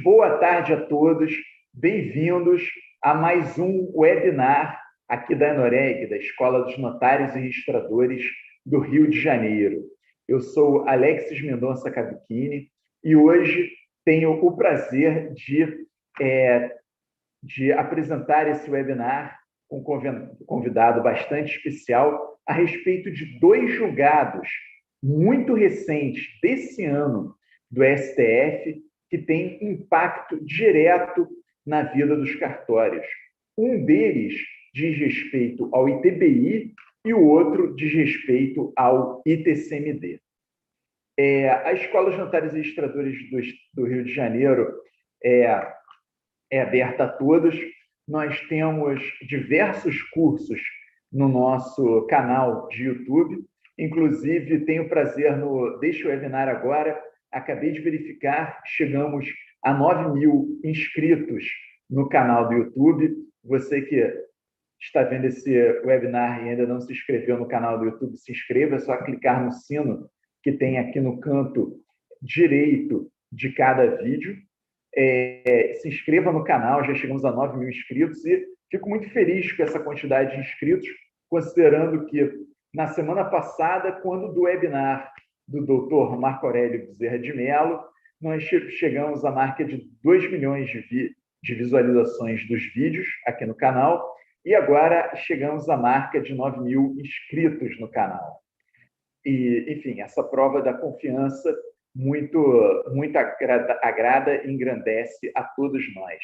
Boa tarde a todos, bem-vindos a mais um webinar aqui da Anoreg, da Escola dos Notários e Registradores do Rio de Janeiro. Eu sou Alexis Mendonça Cavicchini e hoje tenho o prazer de apresentar esse webinar com um convidado bastante especial a respeito de dois julgados muito recentes desse ano do STF que tem impacto direto na vida dos cartórios. Um deles diz respeito ao ITBI e o outro diz respeito ao ITCMD. A Escola dos Notários e Registradores do Rio de Janeiro é aberta a todos. Nós temos diversos cursos no nosso canal de YouTube. Inclusive, tenho o prazer Deixa o Webinar Agora. Acabei de verificar, chegamos a 9.000 inscritos no canal do YouTube. Você que está vendo esse webinar e ainda não se inscreveu no canal do YouTube, se inscreva, é só clicar no sino que tem aqui no canto direito de cada vídeo. Se inscreva no canal, já chegamos a 9.000 inscritos e fico muito feliz com essa quantidade de inscritos, considerando que na semana passada, quando do webinar do Dr. Marco Aurélio Bezerra de Mello, nós chegamos à marca de 2 milhões de visualizações dos vídeos aqui no canal e agora chegamos à marca de 9.000 inscritos no canal. E, enfim, essa prova da confiança muito agrada e engrandece a todos nós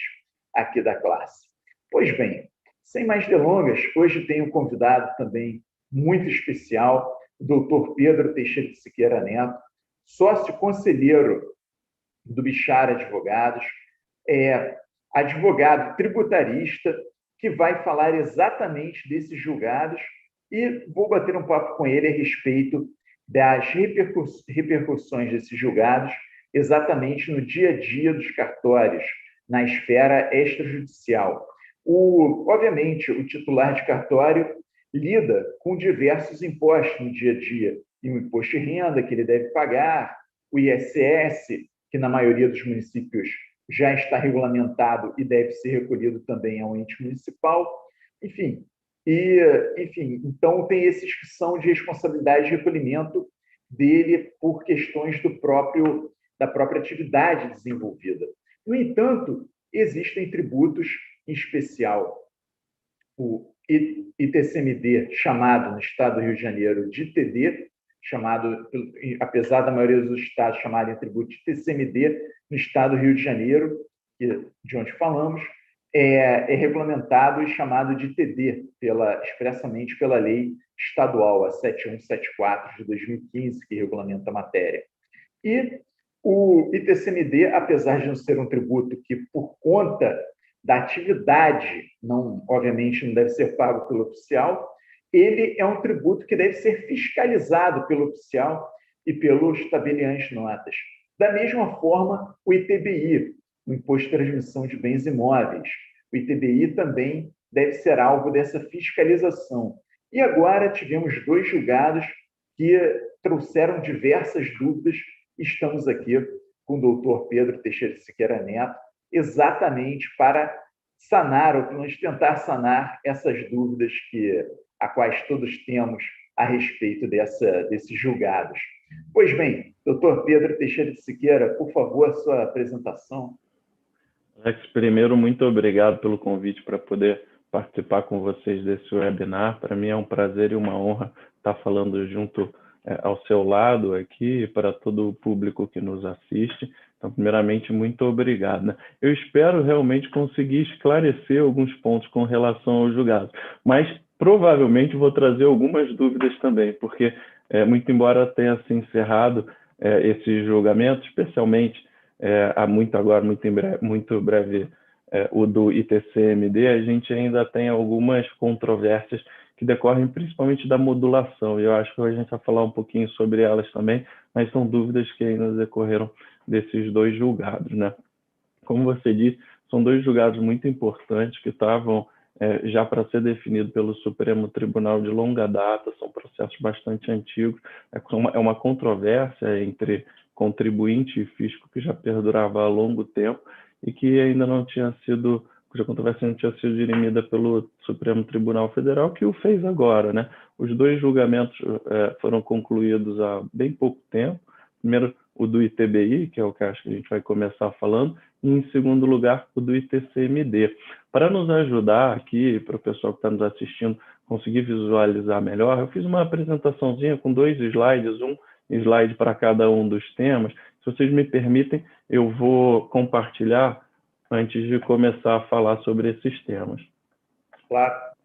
aqui da classe. Pois bem, sem mais delongas, hoje tenho um convidado também muito especial, o Dr. Pedro Teixeira de Siqueira Neto, sócio-conselheiro do Bichar Advogados, advogado tributarista, que vai falar exatamente desses julgados e vou bater um papo com ele a respeito das repercussões desses julgados exatamente no dia a dia dos cartórios, na esfera extrajudicial. Obviamente, o titular de cartório lida com diversos impostos no dia a dia, e o imposto de renda que ele deve pagar, o ISS, que na maioria dos municípios já está regulamentado e deve ser recolhido também ao ente municipal, enfim. Então tem esses que são de responsabilidade de recolhimento dele por questões da própria atividade desenvolvida. No entanto, existem tributos, em especial o ITCMD, chamado no estado do Rio de Janeiro de ITD, apesar da maioria dos estados chamarem tributo de ITCMD, no estado do Rio de Janeiro, de onde falamos, é regulamentado e chamado de ITD, expressamente pela lei estadual, a 7174 de 2015, que regulamenta a matéria. E o ITCMD, apesar de não ser um tributo que, por conta da atividade, obviamente não deve ser pago pelo oficial, ele é um tributo que deve ser fiscalizado pelo oficial e pelos tabeliães de notas. Da mesma forma, o ITBI, o Imposto de Transmissão de Bens Imóveis. O ITBI também deve ser alvo dessa fiscalização. E agora tivemos dois julgados que trouxeram diversas dúvidas. Estamos aqui com o doutor Pedro Teixeira de Siqueira Neto, exatamente para sanar, ou pelo menos tentar sanar essas dúvidas a quais todos temos a respeito desses julgados. Pois bem, doutor Pedro Teixeira de Siqueira, por favor, a sua apresentação. Alex, primeiro, muito obrigado pelo convite para poder participar com vocês desse webinar. Para mim é um prazer e uma honra estar falando junto ao seu lado aqui para todo o público que nos assiste. Então, primeiramente, muito obrigado. Eu espero realmente conseguir esclarecer alguns pontos com relação ao julgado, mas provavelmente vou trazer algumas dúvidas também, porque, muito embora tenha se encerrado esse julgamento, especialmente muito breve, o do ITCMD, a gente ainda tem algumas controvérsias que decorrem principalmente da modulação, e eu acho que a gente vai falar um pouquinho sobre elas também, mas são dúvidas que ainda decorreram desses dois julgados, né? Como você disse, são dois julgados muito importantes que estavam já para ser definido pelo Supremo Tribunal de longa data, são processos bastante antigos, é uma controvérsia entre contribuinte e fisco que já perdurava há longo tempo, e que ainda não tinha sido, cuja controvérsia não tinha sido dirimida pelo Supremo Tribunal Federal, que o fez agora, né? Os dois julgamentos foram concluídos há bem pouco tempo. Primeiro, o do ITBI, que é o que acho que a gente vai começar falando, e, em segundo lugar, o do ITCMD. Para nos ajudar aqui, para o pessoal que está nos assistindo conseguir visualizar melhor, eu fiz uma apresentaçãozinha com 2 slides, um slide para cada um dos temas. Se vocês me permitem, eu vou compartilhar antes de começar a falar sobre esses temas. Claro.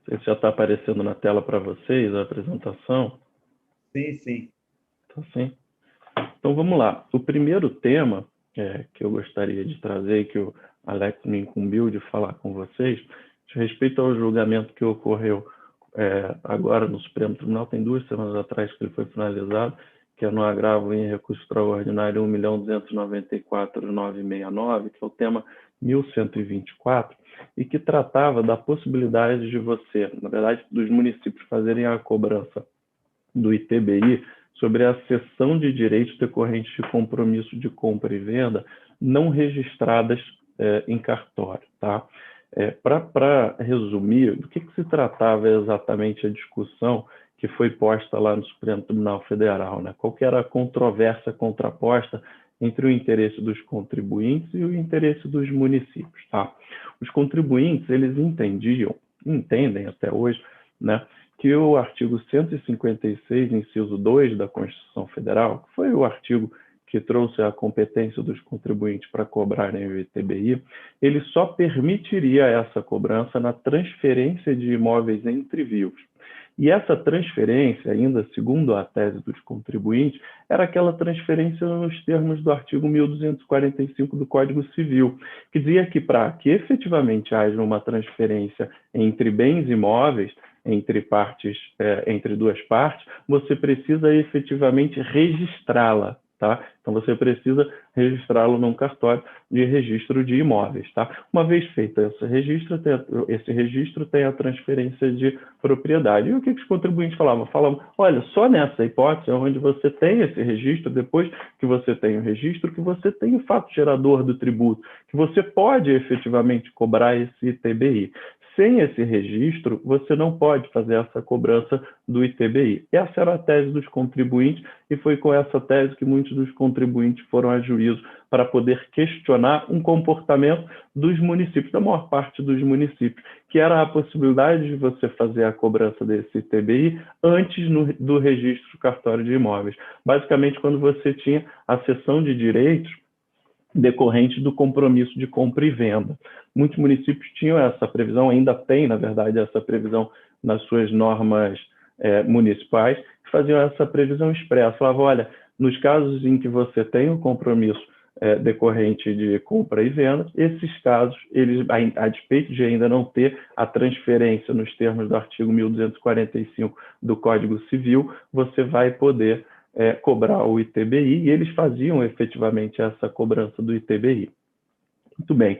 Não sei se já está aparecendo na tela para vocês a apresentação. Sim, sim. Tá sim. Então vamos lá. O primeiro tema que eu gostaria de trazer e que o Alex me incumbiu de falar com vocês, de respeito ao julgamento que ocorreu agora no Supremo Tribunal, tem 2 semanas atrás que ele foi finalizado, que é no agravo em recurso extraordinário 1.294.969, que é o tema 1124, e que tratava da possibilidade de você, na verdade, dos municípios fazerem a cobrança do ITBI sobre a cessão de direitos decorrentes de compromisso de compra e venda não registradas em cartório. Tá? Para resumir, do que se tratava exatamente a discussão que foi posta lá no Supremo Tribunal Federal? Né? Qual que era a controvérsia contraposta entre o interesse dos contribuintes e o interesse dos municípios? Tá? Os contribuintes, eles entendem até hoje, né, que o artigo 156, inciso 2 da Constituição Federal, que foi o artigo que trouxe a competência dos contribuintes para cobrarem o ITBI, ele só permitiria essa cobrança na transferência de imóveis entre vivos. E essa transferência, ainda segundo a tese dos contribuintes, era aquela transferência nos termos do artigo 1245 do Código Civil, que dizia que para que efetivamente haja uma transferência entre bens imóveis, entre 2 partes, você precisa efetivamente registrá-la. Tá? Então, você precisa registrá-lo num cartório de registro de imóveis. Tá? Uma vez feito esse registro tem a transferência de propriedade. E o que os contribuintes falavam? Falavam, olha, só nessa hipótese, onde você tem esse registro, depois que você tem o registro, que você tem o fato gerador do tributo, que você pode efetivamente cobrar esse ITBI. Sem esse registro, você não pode fazer essa cobrança do ITBI. Essa era a tese dos contribuintes e foi com essa tese que muitos dos contribuintes foram a juízo para poder questionar um comportamento dos municípios, da maior parte dos municípios, que era a possibilidade de você fazer a cobrança desse ITBI antes do registro cartório de imóveis. Basicamente, quando você tinha a cessão de direitos decorrente do compromisso de compra e venda. Muitos municípios tinham essa previsão, ainda tem, na verdade, essa previsão nas suas normas municipais, que faziam essa previsão expressa. Falavam, olha, nos casos em que você tem um compromisso decorrente de compra e venda, esses casos, eles, a despeito de ainda não ter a transferência nos termos do artigo 1245 do Código Civil, você vai poder cobrar o ITBI, e eles faziam efetivamente essa cobrança do ITBI. Muito bem.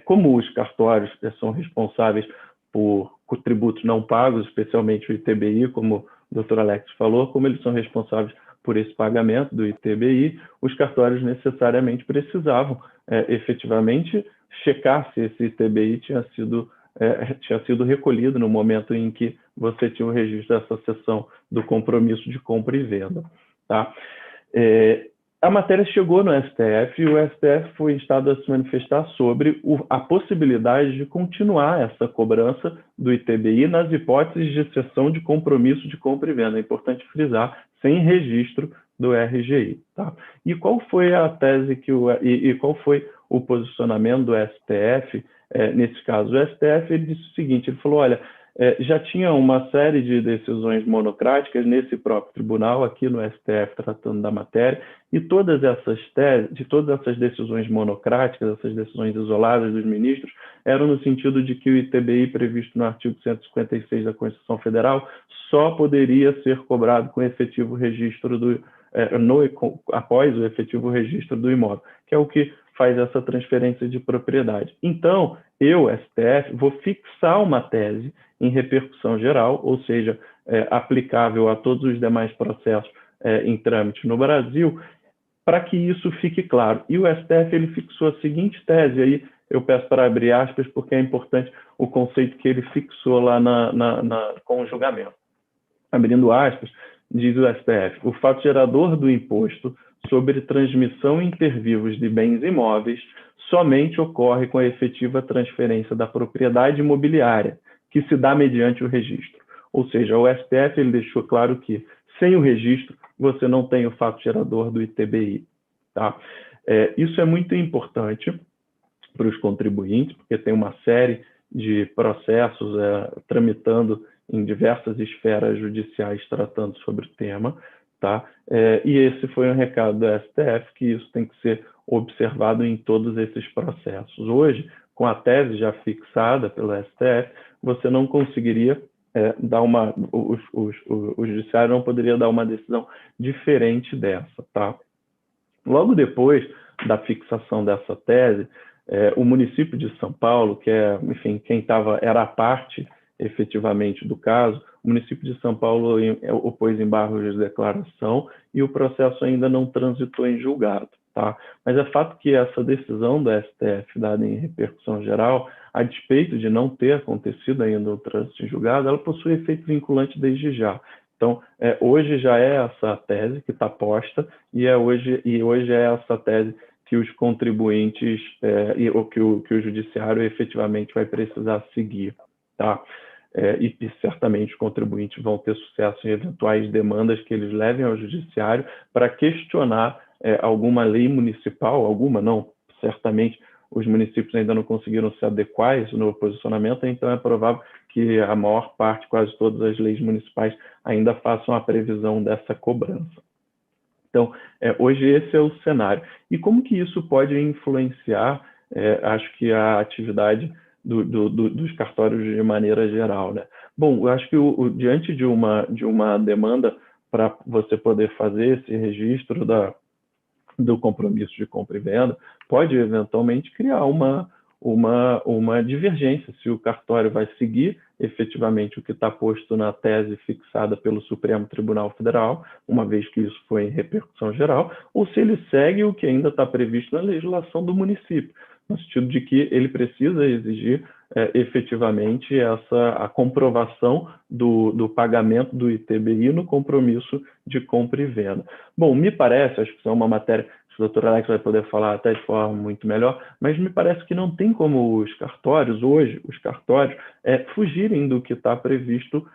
Como os cartórios são responsáveis por tributos não pagos, especialmente o ITBI, como o Dr. Alex falou, como eles são responsáveis por esse pagamento do ITBI, os cartórios necessariamente precisavam efetivamente checar se esse ITBI tinha sido recolhido no momento em que você tinha o registro dessa cessão do compromisso de compra e venda. Tá? A matéria chegou no STF e o STF foi instado a se manifestar sobre a possibilidade de continuar essa cobrança do ITBI nas hipóteses de cessão de compromisso de compra e venda. É importante frisar, sem registro do RGI. Tá? E qual foi a tese qual foi o posicionamento do STF nesse caso? O STF ele disse o seguinte, ele falou, olha, já tinha uma série de decisões monocráticas nesse próprio tribunal, aqui no STF, tratando da matéria, e todas essas decisões monocráticas, essas decisões isoladas dos ministros, eram no sentido de que o ITBI previsto no artigo 156 da Constituição Federal só poderia ser cobrado com efetivo registro após o efetivo registro do imóvel, que é o que faz essa transferência de propriedade. Então, eu, STF, vou fixar uma tese em repercussão geral, ou seja, aplicável a todos os demais processos em trâmite no Brasil, para que isso fique claro. E o STF ele fixou a seguinte tese, aí eu peço para abrir aspas, porque é importante o conceito que ele fixou lá com o julgamento. Abrindo aspas, diz o STF, o fato gerador do imposto sobre transmissão inter vivos de bens imóveis somente ocorre com a efetiva transferência da propriedade imobiliária, que se dá mediante o registro. Ou seja, o STF ele deixou claro que, sem o registro, você não tem o fato gerador do ITBI. Tá? Isso é muito importante para os contribuintes, porque tem uma série de processos tramitando em diversas esferas judiciais tratando sobre o tema, tá? E esse foi um recado do STF, que isso tem que ser observado em todos esses processos. Hoje, com a tese já fixada pelo STF, você não conseguiria o judiciário não poderia dar uma decisão diferente dessa, tá? Logo depois da fixação dessa tese, o município de São Paulo, que enfim, era a parte efetivamente do caso, o município de São Paulo opôs embargos de declaração e o processo ainda não transitou em julgado, tá? Mas é fato que essa decisão do STF, dada em repercussão geral, a despeito de não ter acontecido ainda o trânsito em julgado, ela possui efeito vinculante desde já. Então, hoje já é essa tese que está posta e hoje é essa tese que os contribuintes ou que o judiciário efetivamente vai precisar seguir, tá? E certamente os contribuintes vão ter sucesso em eventuais demandas que eles levem ao judiciário para questionar alguma lei municipal, alguma não, certamente os municípios ainda não conseguiram se adequar a esse novo posicionamento, então é provável que a maior parte, quase todas as leis municipais ainda façam a previsão dessa cobrança. Então, hoje esse é o cenário. E como que isso pode influenciar, acho que a atividade dos cartórios de maneira geral, né? Bom, eu acho que diante de uma demanda para você poder fazer esse registro do compromisso de compra e venda, pode eventualmente criar uma divergência, se o cartório vai seguir efetivamente o que está posto na tese fixada pelo Supremo Tribunal Federal, uma vez que isso foi em repercussão geral, ou se ele segue o que ainda está previsto na legislação do município, no sentido de que ele precisa exigir efetivamente a comprovação do pagamento do ITBI no compromisso de compra e venda. Bom, me parece, acho que isso é uma matéria que o doutor Alex vai poder falar até de forma muito melhor, mas me parece que não tem como os cartórios, fugirem do que está previsto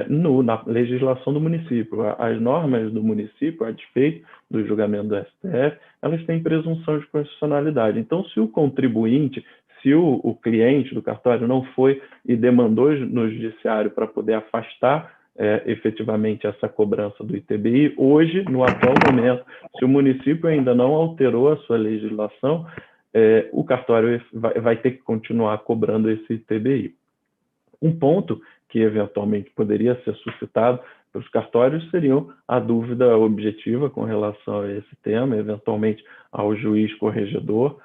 na legislação do município. As normas do município, a despeito do julgamento do STF, elas têm presunção de constitucionalidade. Então, se o contribuinte, se o cliente do cartório não foi e demandou no judiciário para poder afastar efetivamente essa cobrança do ITBI, hoje, no atual momento, se o município ainda não alterou a sua legislação, o cartório vai ter que continuar cobrando esse ITBI. Um ponto que eventualmente poderia ser suscitado pelos cartórios seria a dúvida objetiva com relação a esse tema, eventualmente ao juiz corregedor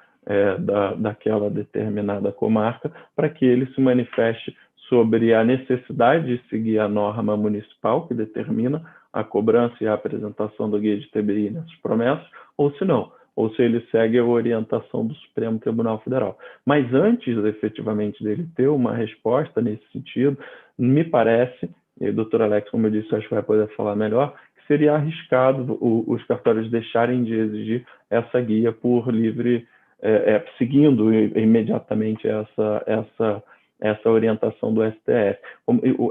daquela determinada comarca, para que ele se manifeste sobre a necessidade de seguir a norma municipal que determina a cobrança e a apresentação do guia de TBI nessas promessas, ou se não, ou se ele segue a orientação do Supremo Tribunal Federal. Mas antes, efetivamente, dele ter uma resposta nesse sentido, me parece, e o doutor Alex, como eu disse, acho que vai poder falar melhor, que seria arriscado os cartórios deixarem de exigir essa guia por livre, seguindo imediatamente essa orientação do STF.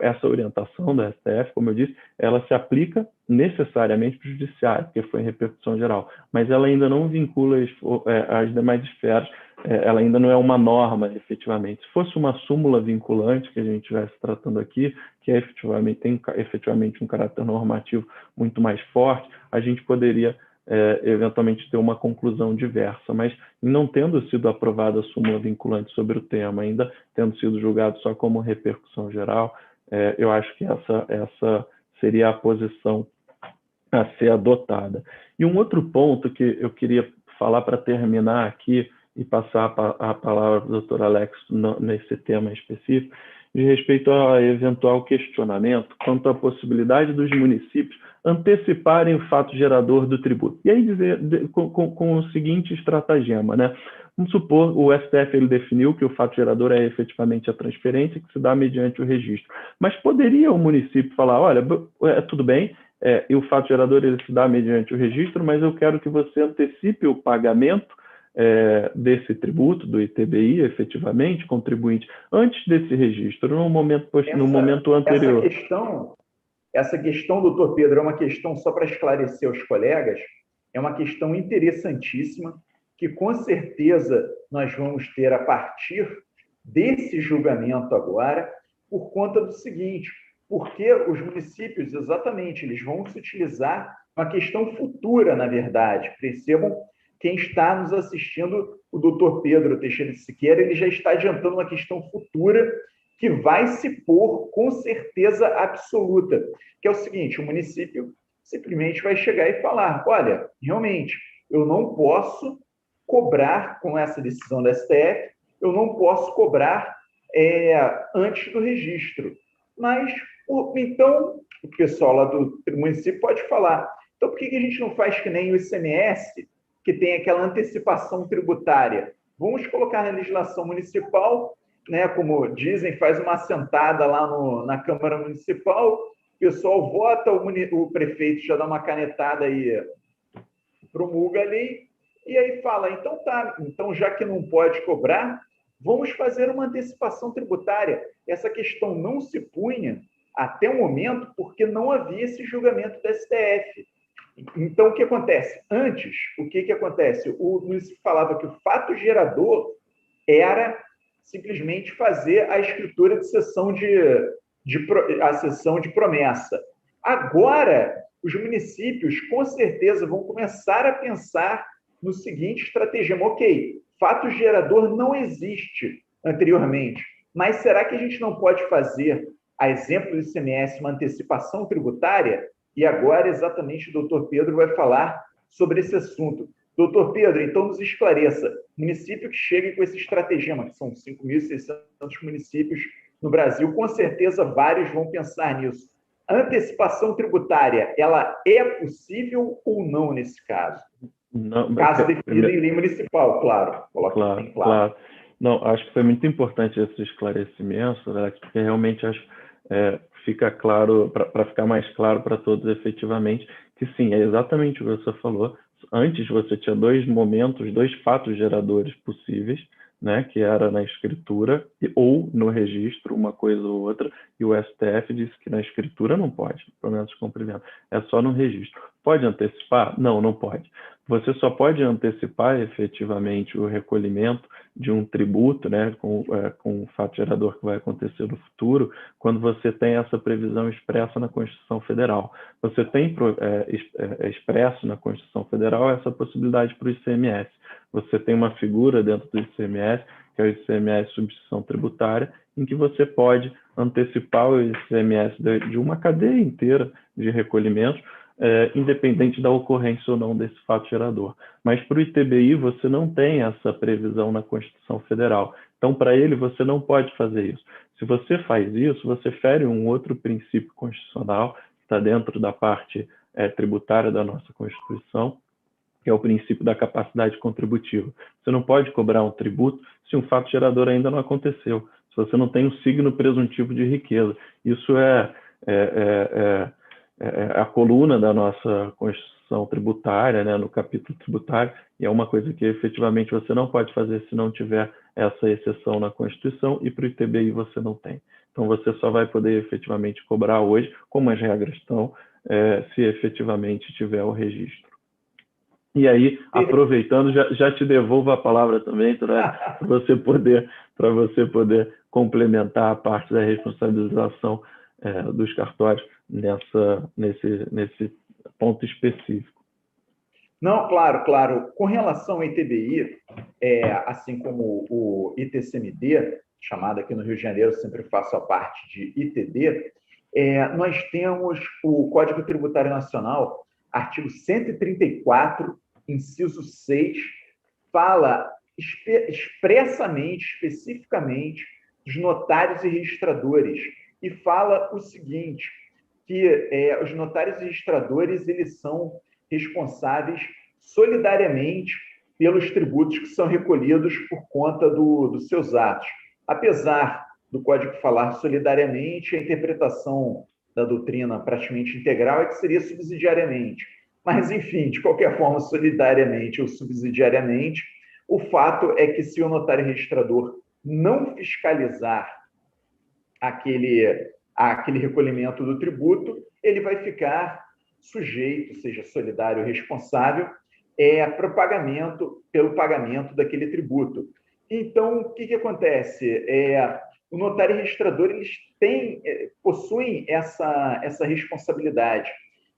Essa orientação do STF, como eu disse, ela se aplica necessariamente para o judiciário, porque foi em repercussão geral, mas ela ainda não vincula as demais esferas, ela ainda não é uma norma, efetivamente. Se fosse uma súmula vinculante que a gente estivesse tratando aqui, que tem efetivamente um caráter normativo muito mais forte, a gente poderia eventualmente ter uma conclusão diversa, mas não tendo sido aprovada a súmula vinculante sobre o tema, ainda tendo sido julgado só como repercussão geral, eu acho que essa seria a posição a ser adotada. E um outro ponto que eu queria falar para terminar aqui e passar a palavra para o doutor Alex nesse tema específico, de respeito ao eventual questionamento quanto à possibilidade dos municípios anteciparem o fato gerador do tributo. E aí com o seguinte estratagema, né? Vamos supor, o STF ele definiu que o fato gerador é efetivamente a transferência que se dá mediante o registro. Mas poderia o município falar, olha, tudo bem, e o fato gerador ele se dá mediante o registro, mas eu quero que você antecipe o pagamento desse tributo, do ITBI, efetivamente, contribuinte, antes desse registro, no momento anterior. Essa questão, doutor Pedro, é uma questão, só para esclarecer aos colegas, é uma questão interessantíssima, que com certeza nós vamos ter a partir desse julgamento agora, por conta do seguinte, porque os municípios, exatamente, eles vão se utilizar uma questão futura, na verdade. Percebam, quem está nos assistindo, o doutor Pedro Teixeira de Siqueira, ele já está adiantando uma questão futura que vai se pôr com certeza absoluta, que é o seguinte, o município simplesmente vai chegar e falar, olha, realmente, eu não posso cobrar com essa decisão da STF, eu não posso cobrar antes do registro. Mas, então, o pessoal lá do município pode falar, então por que a gente não faz que nem o ICMS, que tem aquela antecipação tributária? Vamos colocar na legislação municipal, né, como dizem, faz uma assentada lá na Câmara Municipal, o pessoal vota, o prefeito já dá uma canetada aí, promulga a lei, e aí fala, então tá, então já que não pode cobrar, vamos fazer uma antecipação tributária. Essa questão não se punha até o momento porque não havia esse julgamento da STF. Então, o que acontece? Antes, o que acontece? O município falava que o fato gerador era simplesmente fazer a escritura de cessão a cessão de promessa. Agora, os municípios, com certeza, vão começar a pensar no seguinte estratagema. Ok, fato gerador não existe anteriormente, mas será que a gente não pode fazer, a exemplo do ICMS, uma antecipação tributária? E agora, exatamente, o doutor Pedro vai falar sobre esse assunto. Doutor Pedro, então nos esclareça, município que chegue com esse estratagema, que são 5.600 municípios no Brasil, com certeza vários vão pensar nisso. A antecipação tributária, ela é possível ou não nesse caso? Não, caso definido em lei municipal, claro. Claro. Não, acho que foi muito importante esse esclarecimento, Alex, porque realmente acho fica claro, para ficar mais claro para todos efetivamente, que sim, é exatamente o que você falou. Antes você tinha dois fatos geradores possíveis, né, que era na escritura ou no registro, uma coisa ou outra, e o STF disse que na escritura não pode, pelo menos cumprimento, é só no registro. Pode antecipar? Não, não pode. Você só pode antecipar efetivamente o recolhimento de um tributo, né, com o fato gerador que vai acontecer no futuro, quando você tem essa previsão expressa na Constituição Federal. Você tem expresso na Constituição Federal essa possibilidade para o ICMS. Você tem uma figura dentro do ICMS, que é o ICMS Substituição Tributária, em que você pode antecipar o ICMS de uma cadeia inteira de recolhimentos, independente da ocorrência ou não desse fato gerador. Mas para o ITBI você não tem essa previsão na Constituição Federal. Então, para ele, você não pode fazer isso. Se você faz isso, você fere um outro princípio constitucional, que está dentro da parte tributária da nossa Constituição, que é o princípio da capacidade contributiva. Você não pode cobrar um tributo se um fato gerador ainda não aconteceu, se você não tem um signo presuntivo de riqueza. Isso é a coluna da nossa Constituição tributária, né, no capítulo tributário, e é uma coisa que efetivamente você não pode fazer se não tiver essa exceção na Constituição, e para o ITBI você não tem. Então você só vai poder efetivamente cobrar hoje, como as regras estão, se efetivamente tiver o registro. E aí, aproveitando, já te devolvo a palavra também, para você poder complementar a parte da responsabilização dos cartórios nesse ponto específico. Não, claro. Com relação ao ITBI, assim como o ITCMD, chamado aqui no Rio de Janeiro, sempre faço a parte de ITD, nós temos o Código Tributário Nacional, artigo 134, inciso 6, fala expressamente, especificamente, dos notários e registradores, e fala o seguinte, que os notários e registradores eles são responsáveis solidariamente pelos tributos que são recolhidos por conta dos seus atos. Apesar do Código falar solidariamente, a interpretação da doutrina praticamente integral é que seria subsidiariamente. Mas, enfim, de qualquer forma, solidariamente ou subsidiariamente, o fato é que se o notário registrador não fiscalizar aquele recolhimento do tributo, ele vai ficar sujeito, seja solidário ou responsável, pelo pagamento daquele tributo. Então, o que acontece? O notário e registrador eles possuem essa responsabilidade.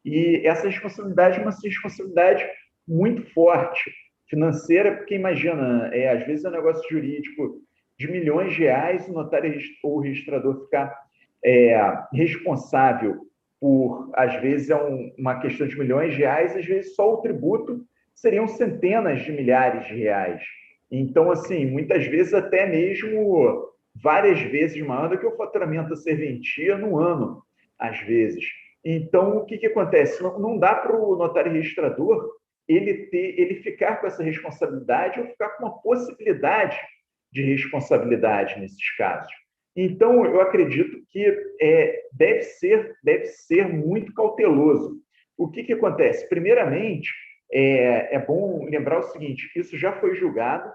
E essa responsabilidade é uma responsabilidade muito forte, financeira, porque imagina, às vezes é um negócio jurídico de milhões de reais, o notário ou o registrador ficar responsável por, às vezes, uma questão de milhões de reais, às vezes só o tributo seriam centenas de milhares de reais. Então, assim, muitas vezes até mesmo várias vezes maior do que o faturamento da serventia no ano, às vezes. Então, o que acontece? Não dá para o notário registrador ele ficar com essa responsabilidade ou ficar com uma possibilidade de responsabilidade nesses casos. Então, eu acredito que deve ser muito cauteloso. O que acontece? Primeiramente, é bom lembrar o seguinte, isso já foi julgado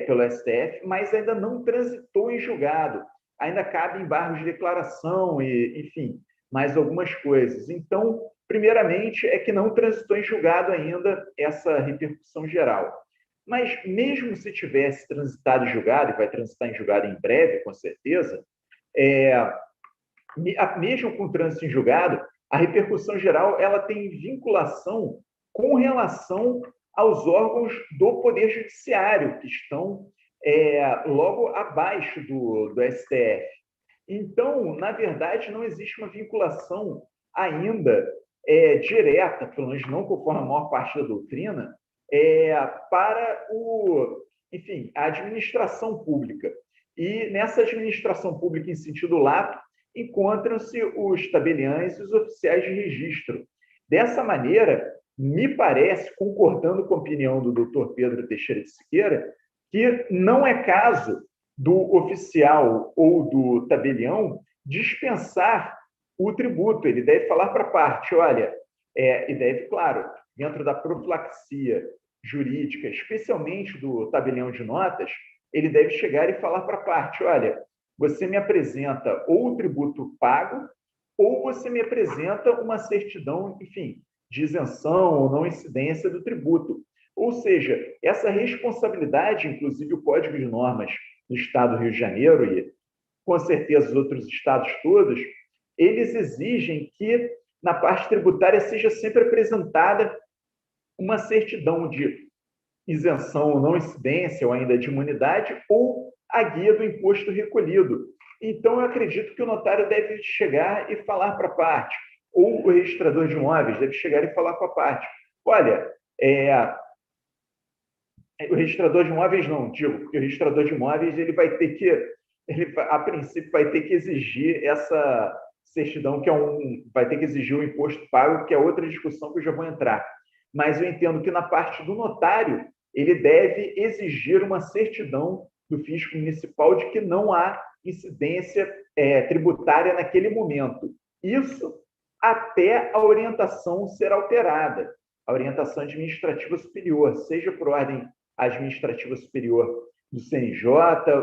pelo STF, mas ainda não transitou em julgado. Ainda cabe embargos de declaração, enfim, mais algumas coisas. Então, primeiramente, é que não transitou em julgado ainda essa repercussão geral. Mas mesmo se tivesse transitado em julgado, e vai transitar em julgado em breve, com certeza, mesmo com trânsito em julgado, a repercussão geral ela tem vinculação com relação aos órgãos do Poder Judiciário, que estão logo abaixo do STF. Então, na verdade, não existe uma vinculação ainda direta, pelo menos não conforme a maior parte da doutrina, para enfim, a administração pública. E nessa administração pública, em sentido lato, encontram-se os tabeliães e os oficiais de registro. Dessa maneira, me parece, concordando com a opinião do doutor Pedro Teixeira de Siqueira, que não é caso do oficial ou do tabelião dispensar o tributo. Ele deve falar para a parte, olha, e deve, claro, dentro da profilaxia jurídica, especialmente do tabelião de notas, ele deve chegar e falar para a parte, olha, você me apresenta ou o tributo pago, ou você me apresenta uma certidão, enfim, de isenção ou não incidência do tributo. Ou seja, essa responsabilidade, inclusive o Código de Normas do Estado do Rio de Janeiro e, com certeza, os outros estados todos, eles exigem que, na parte tributária, seja sempre apresentada uma certidão de isenção ou não incidência, ou ainda de imunidade, ou a guia do imposto recolhido. Então, eu acredito que o notário deve chegar e falar para a parte, ou o registrador de imóveis deve chegar e falar com a parte. Olha, o registrador de imóveis não, digo, porque o registrador de imóveis a princípio, vai ter que exigir essa certidão, vai ter que exigir o imposto pago, que é outra discussão que eu já vou entrar. Mas eu entendo que na parte do notário, ele deve exigir uma certidão do fisco municipal de que não há incidência tributária naquele momento. Isso até a orientação ser alterada, a orientação administrativa superior, seja por ordem administrativa superior do CNJ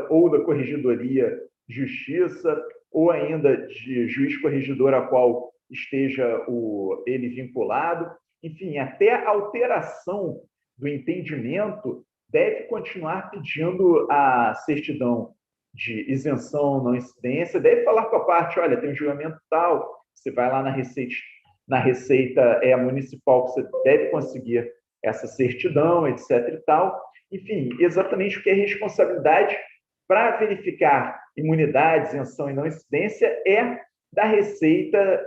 ou da Corregedoria de Justiça, ou ainda de juiz corregedor a qual esteja ele vinculado. Enfim, até a alteração do entendimento deve continuar pedindo a certidão de isenção, não incidência, deve falar com a parte, olha, tem um julgamento tal, você vai lá na Receita Municipal, você deve conseguir essa certidão, etc. e tal. Enfim, exatamente o que é responsabilidade para verificar imunidade, isenção e não incidência é da Receita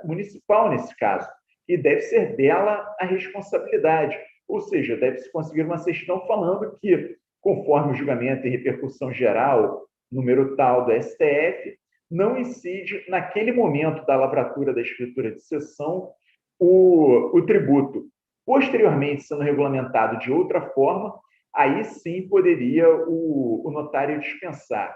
Municipal, nesse caso, e deve ser dela a responsabilidade. ou seja, deve-se conseguir uma certidão falando que, conforme o julgamento e repercussão geral, número tal do STF, não incide, naquele momento da lavratura da escritura de cessão, o tributo. Posteriormente, sendo regulamentado de outra forma, aí sim poderia o notário dispensar.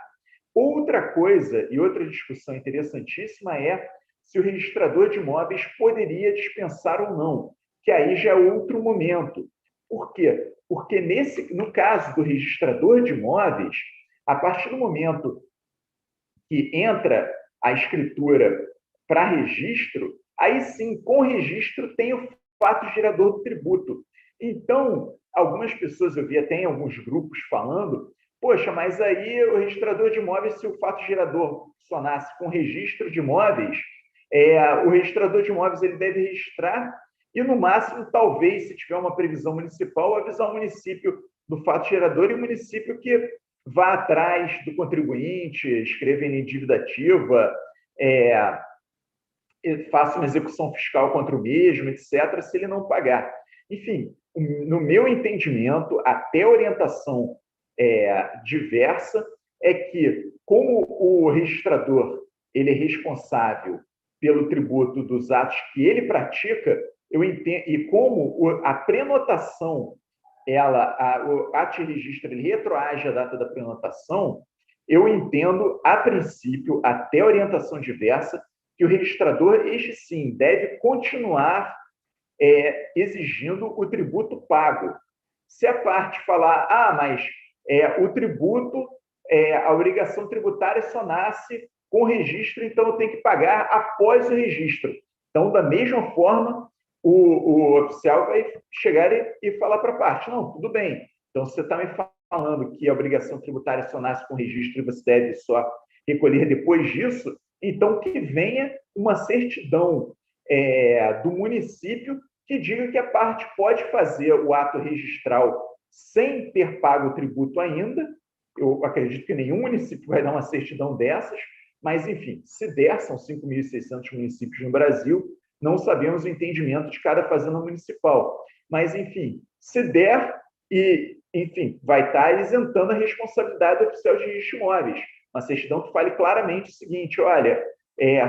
Outra coisa, e outra discussão interessantíssima é se o registrador de imóveis poderia dispensar ou não, que aí já é outro momento. Por quê? Porque no caso do registrador de imóveis, a partir do momento que entra a escritura para registro, aí sim, com registro, tem o fato gerador do tributo. Então, algumas pessoas, eu vi até em alguns grupos falando, poxa, mas aí o registrador de imóveis, se o fato gerador só nasce com registro de imóveis, o registrador de imóveis ele deve registrar e, no máximo, talvez, se tiver uma previsão municipal, avisar o município do fato gerador e o município que vá atrás do contribuinte, escreva em dívida ativa, faça uma execução fiscal contra o mesmo, etc., se ele não pagar. Enfim, no meu entendimento, até orientação diversa é que, como o registrador ele é responsável pelo tributo dos atos que ele pratica, eu entendo, e como a prenotação, o ato de registro ele retroage à data da prenotação, eu entendo, a princípio, até orientação diversa, que o registrador, este sim, deve continuar exigindo o tributo pago. Se a parte falar, mas o tributo, a obrigação tributária só nasce com registro, então eu tenho que pagar após o registro. Então, da mesma forma, o oficial vai chegar e falar para a parte, não, tudo bem, então você está me falando que a obrigação tributária só nasce com registro e você deve só recolher depois disso, então que venha uma certidão do município que diga que a parte pode fazer o ato registral sem ter pago o tributo ainda. Eu acredito que nenhum município vai dar uma certidão dessas, mas, enfim, se der, são 5.600 municípios no Brasil, não sabemos o entendimento de cada fazenda municipal. Mas, enfim, se der, enfim, vai estar isentando a responsabilidade do oficial de registro de imóveis. Uma certidão que fale claramente o seguinte, olha,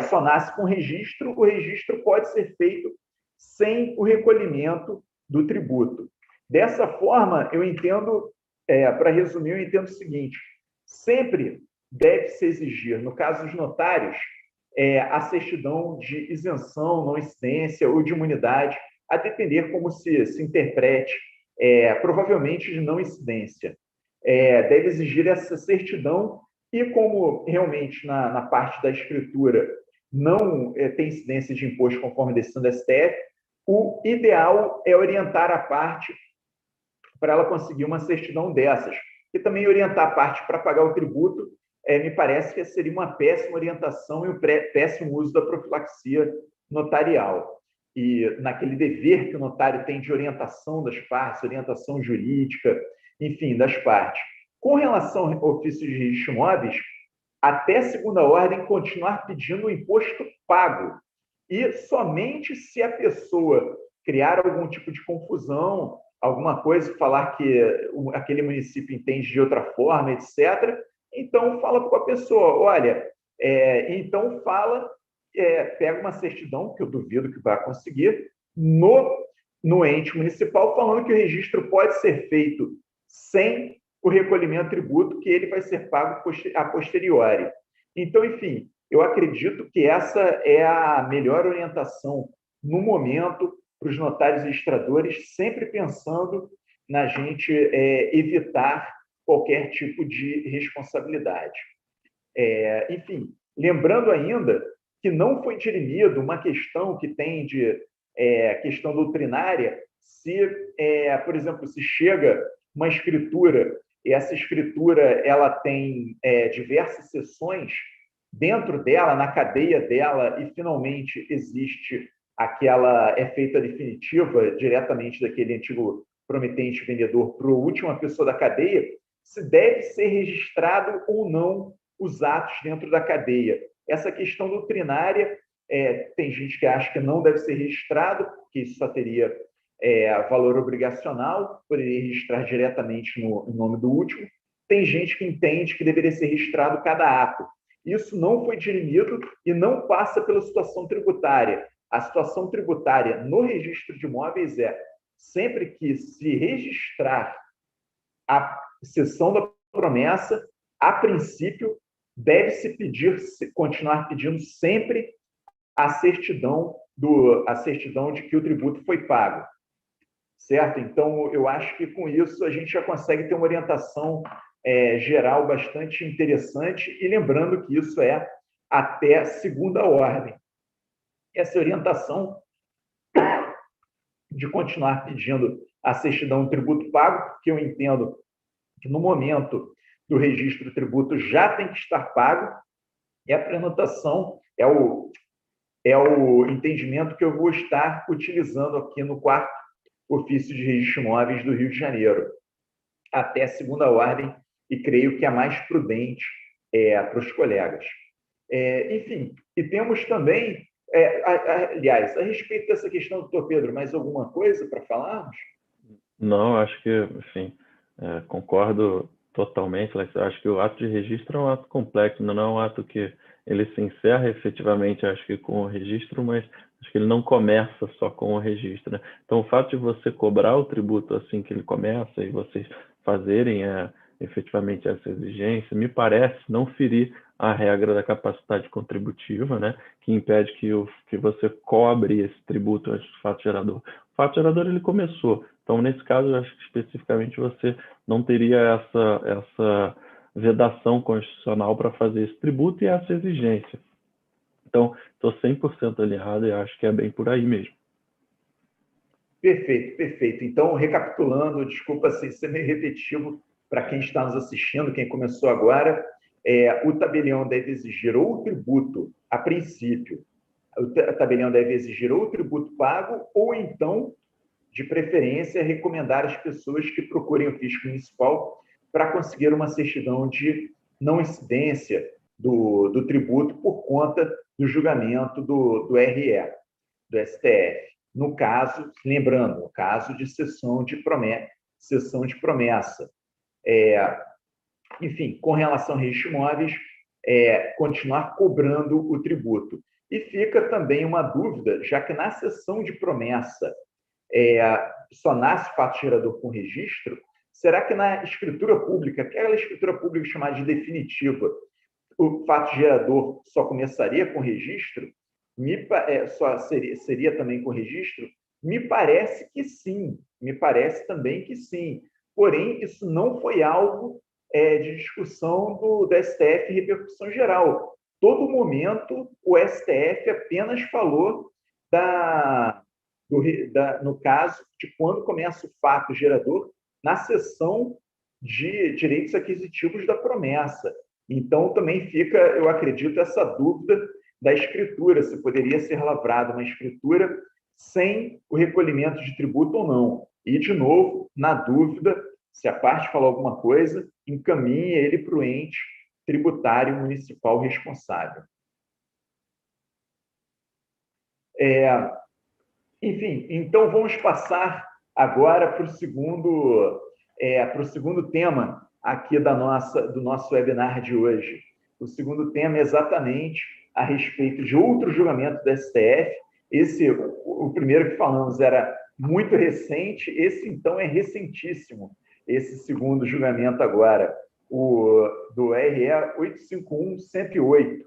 só nasce com registro, o registro pode ser feito sem o recolhimento do tributo. Dessa forma, eu entendo, para resumir, eu entendo o seguinte, sempre deve-se exigir, no caso dos notários, a certidão de isenção, não incidência ou de imunidade, a depender como se interprete, provavelmente de não incidência. Deve exigir essa certidão e como realmente na parte da escritura não tem incidência de imposto conforme a decisão da STF, o ideal é orientar a parte para ela conseguir uma certidão dessas. E também orientar a parte para pagar o tributo, me parece que seria uma péssima orientação e um péssimo uso da profilaxia notarial. E naquele dever que o notário tem de orientação das partes, orientação jurídica, enfim, das partes. Com relação ao ofício de registro de imóveis, até segunda ordem, continuar pedindo o imposto pago. E somente se a pessoa criar algum tipo de confusão, alguma coisa, falar que aquele município entende de outra forma, etc., então fala com a pessoa, olha, então fala, pega uma certidão, que eu duvido que vai conseguir, no ente municipal, falando que o registro pode ser feito sem o recolhimento de tributo, que ele vai ser pago a posteriori. Então, enfim, eu acredito que essa é a melhor orientação no momento para os notários e registradores, sempre pensando na gente evitar qualquer tipo de responsabilidade. Enfim, lembrando ainda que não foi dirimido uma questão que tem de questão doutrinária, se, por exemplo, se chega uma escritura e essa escritura ela tem diversas seções dentro dela, na cadeia dela, e finalmente existe aquela feita definitiva diretamente daquele antigo prometente vendedor para a última pessoa da cadeia, se deve ser registrado ou não os atos dentro da cadeia. Essa questão doutrinária, tem gente que acha que não deve ser registrado, porque isso só teria valor obrigacional, poderia registrar diretamente no nome do último. Tem gente que entende que deveria ser registrado cada ato. Isso não foi dirimido e não passa pela situação tributária. A situação tributária no registro de imóveis é sempre que se registrar a cessão da promessa, a princípio, deve-se continuar pedindo sempre a certidão de que o tributo foi pago. Certo? Então, eu acho que com isso a gente já consegue ter uma orientação geral bastante interessante, e lembrando que isso é até segunda ordem. Essa orientação de continuar pedindo a certidão do tributo pago, porque eu entendo que no momento do registro do tributo já tem que estar pago, e a prenotação é o entendimento que eu vou estar utilizando aqui no 4º Ofício de Registro de Imóveis do Rio de Janeiro, até segunda ordem, e creio que é mais prudente para os colegas. Enfim, e temos também, aliás, a respeito dessa questão, doutor Pedro, mais alguma coisa para falarmos? Não, acho que, enfim, concordo totalmente, Alex. Acho que o ato de registro é um ato complexo, não é um ato que ele se encerra efetivamente, acho que com o registro, mas acho que ele não começa só com o registro, né? Então, o fato de você cobrar o tributo assim que ele começa e vocês fazerem efetivamente essa exigência, me parece não ferir a regra da capacidade contributiva, né, que impede que você cobre esse tributo antes do fato gerador. O fato gerador, ele começou. Então, nesse caso, eu acho que especificamente você não teria essa vedação constitucional para fazer esse tributo e essa exigência. Então, estou 100% alinhado e acho que é bem por aí mesmo. Perfeito, perfeito. Então, recapitulando, desculpa assim, ser meio repetitivo para quem está nos assistindo, quem começou agora, o tabelião deve exigir ou o tributo, a princípio, o tabelião deve exigir ou o tributo pago, ou então, de preferência, recomendar às pessoas que procurem o fisco municipal para conseguir uma certidão de não incidência do tributo por conta do julgamento do RE, do STF. No caso, lembrando, no caso de cessão de promessa. Enfim, com relação a registro de imóveis, continuar cobrando o tributo. E fica também uma dúvida, já que na cessão de promessa só nasce fato gerador com registro, será que na escritura pública, aquela escritura pública chamada de definitiva, o fato gerador só começaria com registro? Seria também com registro? Me parece que sim, me parece também que sim. Porém, isso não foi algo de discussão do STF em repercussão geral. Todo momento, o STF apenas falou no caso de quando começa o fato gerador na seção de direitos aquisitivos da promessa. Então, também fica, eu acredito, essa dúvida da escritura, se poderia ser lavrada uma escritura sem o recolhimento de tributo ou não. E, de novo, na dúvida, se a parte falou alguma coisa, encaminhe ele para o ente tributário municipal responsável. Enfim, então vamos passar agora para o segundo tema aqui do nosso webinar de hoje. O segundo tema é exatamente a respeito de outro julgamento do STF. O primeiro que falamos era muito recente, esse então é recentíssimo, esse segundo julgamento agora, do RE 851-108.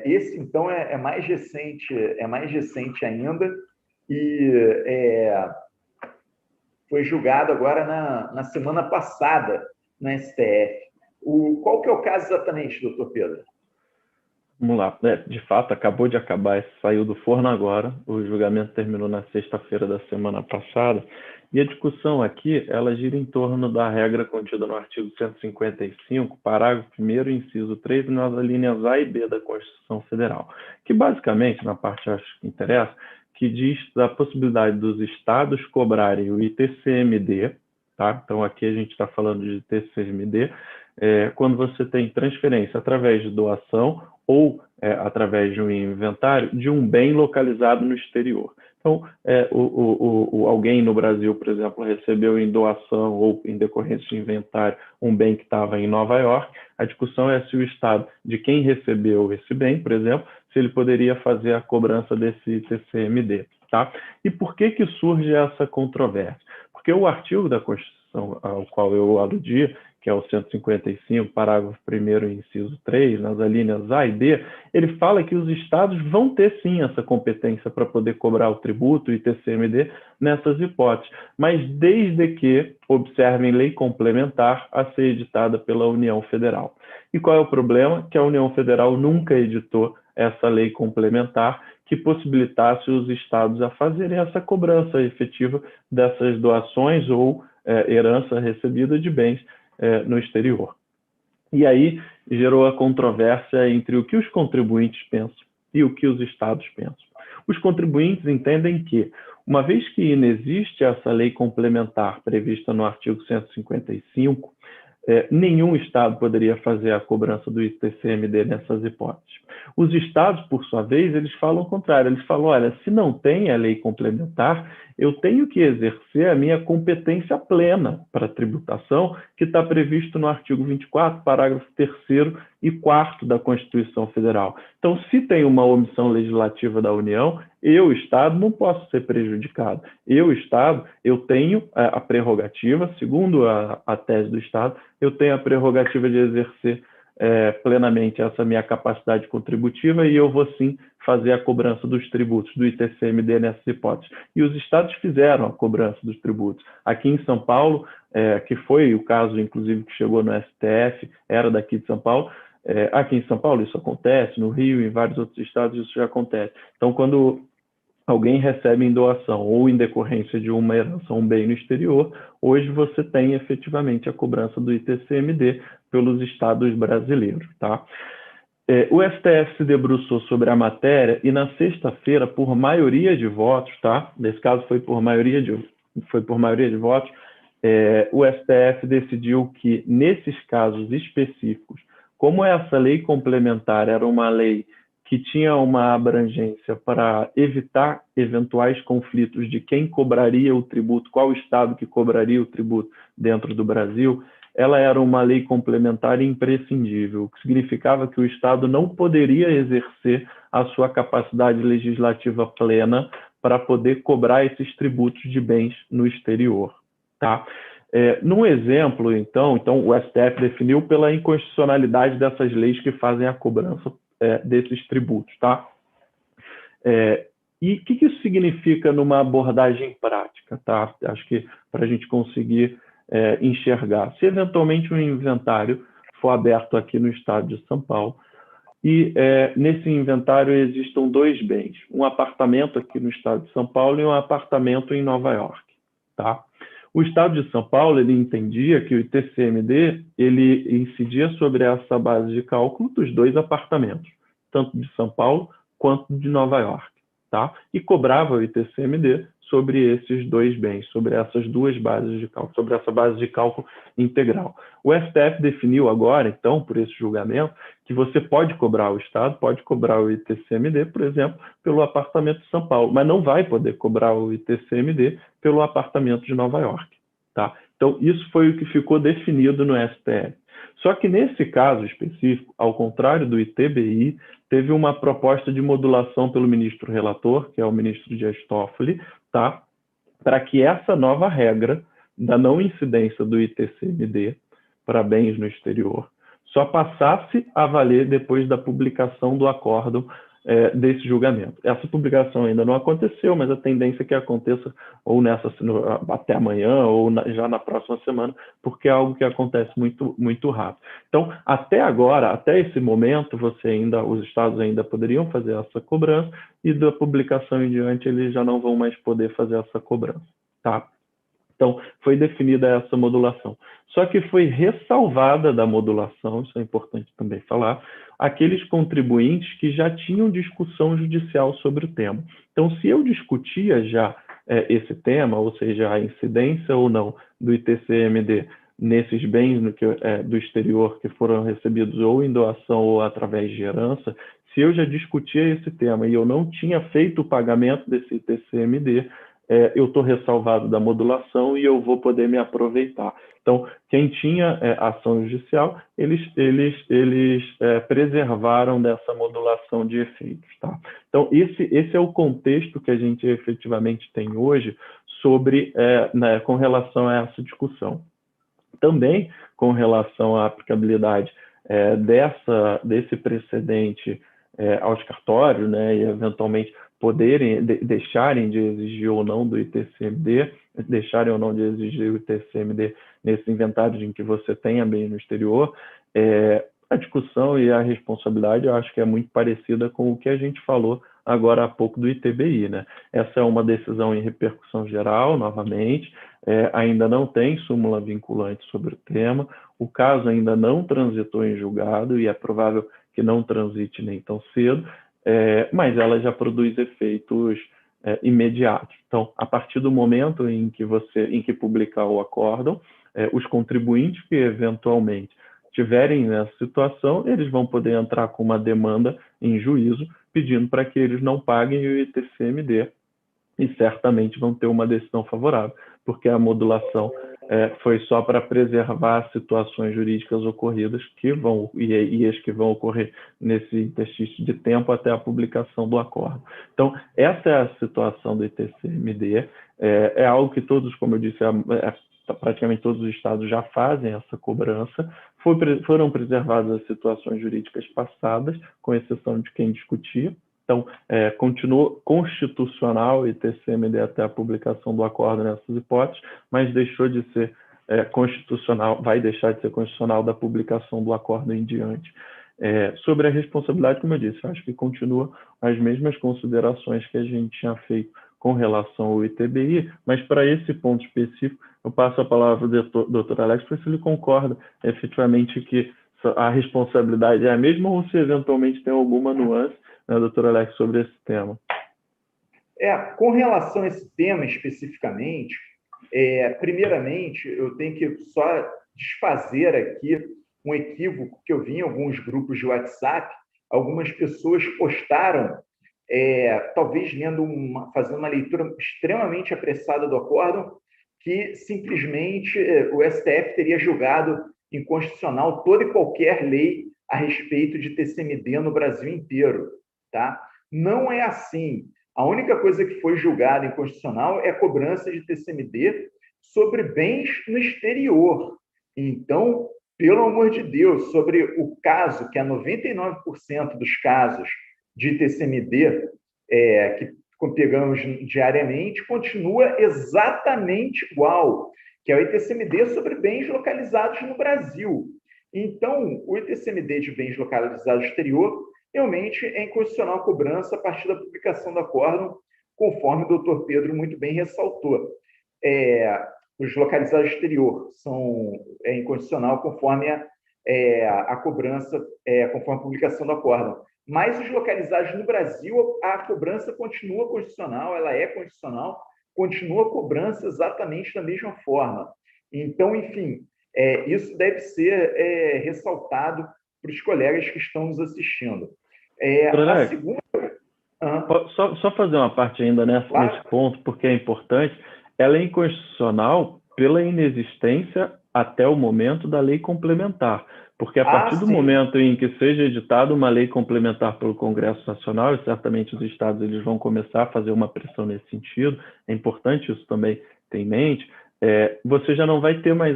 Esse então é mais recente ainda, e foi julgado agora na semana passada na STF. Qual que é o caso exatamente, doutor Pedro? Vamos lá. De fato, acabou de acabar, saiu do forno agora. O julgamento terminou na sexta-feira da semana passada. E a discussão aqui, ela gira em torno da regra contida no artigo 155, parágrafo 1º, inciso 3, nas linhas A e B da Constituição Federal, que basicamente, na parte acho que interessa, que diz da possibilidade dos estados cobrarem o ITCMD, tá? Então aqui a gente está falando de ITCMD, quando você tem transferência através de doação ou através de um inventário de um bem localizado no exterior. Então, Então, alguém no Brasil, por exemplo, recebeu em doação ou em decorrência de inventário um bem que estava em Nova York. A discussão é se o Estado, de quem recebeu esse bem, por exemplo, se ele poderia fazer a cobrança desse TCMD. Tá? E por que surge essa controvérsia? Porque o artigo da Constituição ao qual eu aludi, que é o 155, parágrafo 1º, inciso 3, nas alíneas A e D, ele fala que os estados vão ter sim essa competência para poder cobrar o tributo e TCMD nessas hipóteses, mas desde que observem lei complementar a ser editada pela União Federal. E qual é o problema? Que a União Federal nunca editou essa lei complementar que possibilitasse os estados a fazerem essa cobrança efetiva dessas doações ou herança recebida de bens no exterior. E aí gerou a controvérsia entre o que os contribuintes pensam e o que os estados pensam. Os contribuintes entendem que, uma vez que inexiste essa lei complementar prevista no artigo 155, nenhum estado poderia fazer a cobrança do ITCMD nessas hipóteses. Os estados, por sua vez, eles falam o contrário. Eles falam, olha, se não tem a lei complementar, eu tenho que exercer a minha competência plena para a tributação, que está previsto no artigo 24, parágrafo 3º e 4º da Constituição Federal. Então, se tem uma omissão legislativa da União, eu, Estado, não posso ser prejudicado. Eu, Estado, eu tenho a prerrogativa, segundo a tese do Estado, eu tenho a prerrogativa de exercer plenamente essa minha capacidade contributiva e eu vou sim fazer a cobrança dos tributos do ITCMD nessas hipóteses. E os estados fizeram a cobrança dos tributos. Aqui em São Paulo, que foi o caso, inclusive, que chegou no STF, era daqui de São Paulo, aqui em São Paulo isso acontece, no Rio, em vários outros estados isso já acontece. Então, quando alguém recebe em doação ou em decorrência de uma herança um bem no exterior, hoje você tem efetivamente a cobrança do ITCMD pelos estados brasileiros. Tá? O STF se debruçou sobre a matéria e na sexta-feira, por maioria de votos, tá? Nesse caso foi por maioria de votos, o STF decidiu que, nesses casos específicos, como essa lei complementar era uma lei que tinha uma abrangência para evitar eventuais conflitos de quem cobraria o tributo, qual estado que cobraria o tributo dentro do Brasil, ela era uma lei complementar imprescindível, o que significava que o Estado não poderia exercer a sua capacidade legislativa plena para poder cobrar esses tributos de bens no exterior. Tá? Num exemplo, então, o STF definiu pela inconstitucionalidade dessas leis que fazem a cobrança desses tributos, tá? E o que isso significa numa abordagem prática, tá? Acho que para a gente conseguir enxergar. Se eventualmente um inventário for aberto aqui no estado de São Paulo e nesse inventário existam dois bens, um apartamento aqui no estado de São Paulo e um apartamento em Nova York, tá? O Estado de São Paulo ele entendia que o ITCMD ele incidia sobre essa base de cálculo dos dois apartamentos, tanto de São Paulo quanto de Nova York, tá? E cobrava o ITCMD sobre esses dois bens, sobre essas duas bases de cálculo, sobre essa base de cálculo integral. O STF definiu agora, então, por esse julgamento, que você pode cobrar o Estado, pode cobrar o ITCMD, por exemplo, pelo apartamento de São Paulo, mas não vai poder cobrar o ITCMD pelo apartamento de Nova York. Tá? Então, isso foi o que ficou definido no STF. Só que nesse caso específico, ao contrário do ITBI, teve uma proposta de modulação pelo ministro relator, que é o ministro Dias Toffoli, tá? Para que essa nova regra da não incidência do ITCMD para bens no exterior só passasse a valer depois da publicação do acórdão desse julgamento. Essa publicação ainda não aconteceu, mas a tendência é que aconteça ou até amanhã ou já na próxima semana, porque é algo que acontece muito, muito rápido. Então, até agora, até esse momento, os estados ainda poderiam fazer essa cobrança e da publicação em diante eles já não vão mais poder fazer essa cobrança, tá? Então, foi definida essa modulação. Só que foi ressalvada da modulação, isso é importante também falar, aqueles contribuintes que já tinham discussão judicial sobre o tema. Então, se eu discutia já esse tema, ou seja, a incidência ou não do ITCMD nesses bens do exterior que foram recebidos ou em doação ou através de herança, Se eu já discutia esse tema e eu não tinha feito o pagamento desse ITCMD, eu estou ressalvado da modulação e eu vou poder me aproveitar. Então, quem tinha ação judicial, eles preservaram dessa modulação de efeitos. Tá? Então, esse é o contexto que a gente efetivamente tem hoje sobre, com relação a essa discussão. Também com relação à aplicabilidade desse precedente aos cartórios, né, e eventualmente poderem deixarem de exigir ou não do ITCMD, deixarem ou não de exigir o ITCMD nesse inventário em que você tenha bem no exterior, a discussão e a responsabilidade eu acho que é muito parecida com o que a gente falou agora há pouco do ITBI, né? Essa é uma decisão em repercussão geral, novamente, ainda não tem súmula vinculante sobre o tema, o caso ainda não transitou em julgado e é provável que não transite nem tão cedo, mas ela já produz efeitos imediatos. Então, a partir do momento em que publicar o acórdão, os contribuintes que eventualmente tiverem nessa situação, eles vão poder entrar com uma demanda em juízo pedindo para que eles não paguem o ITCMD e certamente vão ter uma decisão favorável, porque a modulação foi só para preservar situações jurídicas ocorridas e as que vão ocorrer nesse interstício de tempo até a publicação do acordo. Então, essa é a situação do ITCMD, é algo que todos, como eu disse, praticamente todos os estados já fazem essa cobrança, foram preservadas as situações jurídicas passadas, com exceção de quem discutia. Então, continuou constitucional o ITCMD até a publicação do acordo nessas hipóteses, mas deixou de ser constitucional, vai deixar de ser constitucional da publicação do acordo em diante. Sobre a responsabilidade, como eu disse, eu acho que continua as mesmas considerações que a gente tinha feito com relação ao ITBI, mas para esse ponto específico, eu passo a palavra ao doutor Alex para ver se ele concorda efetivamente que a responsabilidade é a mesma ou se eventualmente tem alguma nuance, né, doutor Alex, sobre esse tema. Com relação a esse tema especificamente, primeiramente, eu tenho que só desfazer aqui um equívoco que eu vi em alguns grupos de WhatsApp. Algumas pessoas postaram, talvez fazendo uma leitura extremamente apressada do acórdão, que simplesmente o STF teria julgado inconstitucional toda e qualquer lei a respeito de TCMD no Brasil inteiro. Tá? Não é assim. A única coisa que foi julgada inconstitucional é a cobrança de TCMD sobre bens no exterior. Então, pelo amor de Deus, sobre o caso, que é 99% dos casos de TCMD que pegamos diariamente, continua exatamente igual, que é o ITCMD sobre bens localizados no Brasil. Então, o ITCMD de bens localizados no exterior realmente é inconstitucional a cobrança a partir da publicação do acórdão, conforme o doutor Pedro muito bem ressaltou. Os localizados no exterior são inconstitucional conforme a cobrança, conforme a publicação do acórdão. Mas os localizados no Brasil, a cobrança continua constitucional, ela é constitucional, continua a cobrança exatamente da mesma forma. Então, enfim, isso deve ser ressaltado para os colegas que estão nos assistindo. A segunda... Só fazer uma parte ainda nesse ponto, porque é importante. Ela é inconstitucional pela inexistência até o momento da lei complementar. Porque a partir do momento em que seja editada uma lei complementar pelo Congresso Nacional, e certamente os estados eles vão começar a fazer uma pressão nesse sentido, é importante isso também ter em mente, você já não vai ter mais